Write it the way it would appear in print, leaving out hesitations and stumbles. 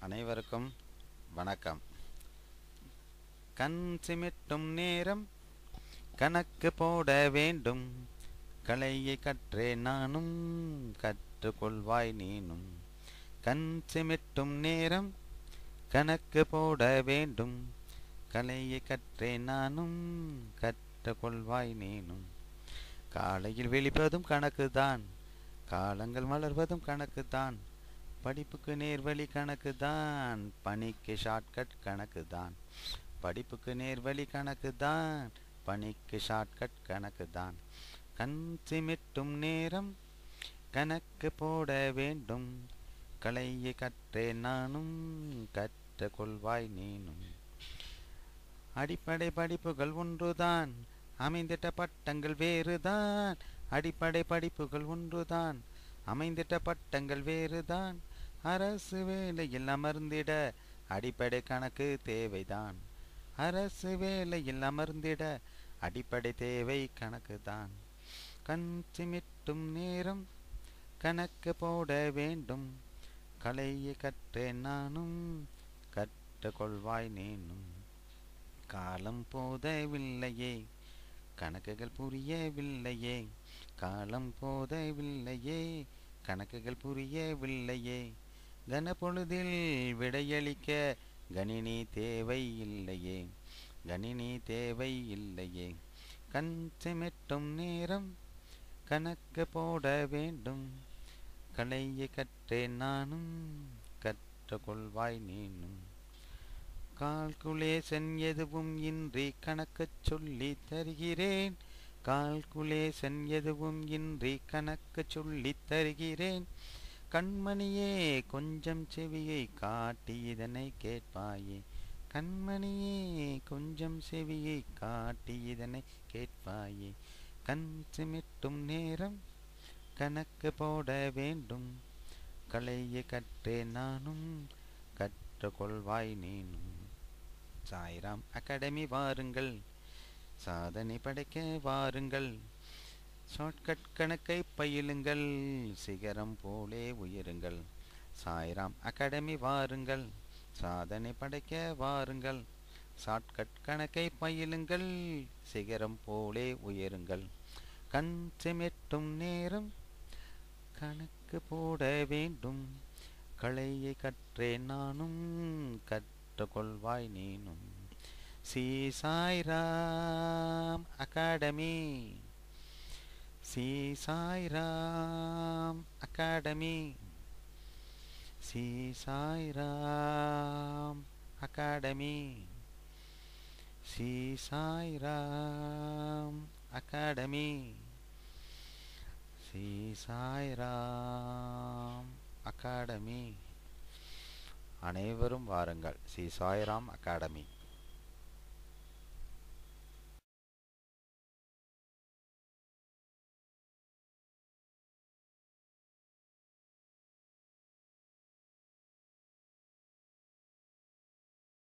அனைவருக்கும் வணக்கம். கண் சிமிட்டும் நேரம் கணக்கு போட வேண்டும். கலையை கற்றே நானும் கற்றுக்கொள்வாய் நீனும். கண் சிமிட்டும் நேரம் கணக்கு போட வேண்டும். கலையை கற்றே நானும் கற்றுக்கொள்வாய் நீனும். காலையில் விழிப்பதும் கணக்குதான், காலங்கள் மலர்வதும் கணக்குதான். படிப்புக்கு நேர்வழி கணக்கு தான், பணிக்கு ஷார்ட்கட் கணக்கு தான். படிப்புக்கு நேர்வழி கணக்கு தான், பணிக்கு ஷார்ட்கட் கணக்கு தான். கண் சிமிட்டும் நேரம் கணக்கு போட வேண்டும். கலையை கற்றே நானும் கற்றுக்கொள்வாய் நீனும். அடிப்படை படிப்புகள் ஒன்றுதான், அமைந்திட்ட பட்டங்கள் வேறுதான். அடிப்படை படிப்புகள் ஒன்றுதான், அமைந்திட்ட பட்டங்கள் வேறுதான். அரசு வேலையில் அமர்ந்திட அடிப்படை கணக்கு தேவைதான். அரசு வேலையில் அமர்ந்திட அடிப்படை தேவை கணக்குதான். கண் சிமிட்டும் நேரம் கணக்கு போட வேண்டும். கலையை கற்றேன் நானும் கற்றுக்கொள்வாய் நீனும். காலம் போதவில்லையே, கணக்குகள் புரியவில்லையே. காலம் போதவில்லையே, கணக்குகள் புரியவில்லையே. கனப்பொழுதில் விடையளிக்க கணினி தேவை இல்லையே. கணினி தேவை இல்லையே. கண் சிமிட்டும் நேரம் கணக்கு போட வேண்டும். கலையை கற்றேன் நானும் கற்றுக்கொள்வாய் நீனும். கால்குலேஷன் எதுவும் இன்றி கணக்கு சொல்லி தருகிறேன். கால்குலேஷன் எதுவும் இன்றி கணக்கு சொல்லி தருகிறேன். கண்மணியே கொஞ்சம் செவியை காட்டி இதனை கேட்பாயே. கண்மணியே கொஞ்சம் செவியை காட்டி இதனை கேட்பாயே. கண் சிமிட்டும் நேரம் கணக்கு போட வேண்டும். கலையை கற்றே நானும் கற்றுக்கொள்வாய் நீனும். சாய்ராம் அகாடமி வாருங்கள், சாதனை படைக்க வாருங்கள். ஷார்ட்கட் கணக்கை பயிலுங்கள், சிகரம் போலே உயருங்கள். சாய்ராம் அகாடமி வாருங்கள், சாதனை படைக்க வாருங்கள். ஷார்ட்கட் கணக்கை பயிலுங்கள், சிகரம் போலே உயருங்கள். கண் சிமிட்டும் நேரம் கணக்கு போட வேண்டும். கலையை கற்றே நானும் கற்றுக்கொள்வாய் நீனும். Sri Sairam academy, Sri Sairam academy, Sri Sairam academy, Sri Sairam academy, Sri Sairam academy. அனைவரும் வாருங்கள், ஸ்ரீ சாய்ராம் அகாடமி.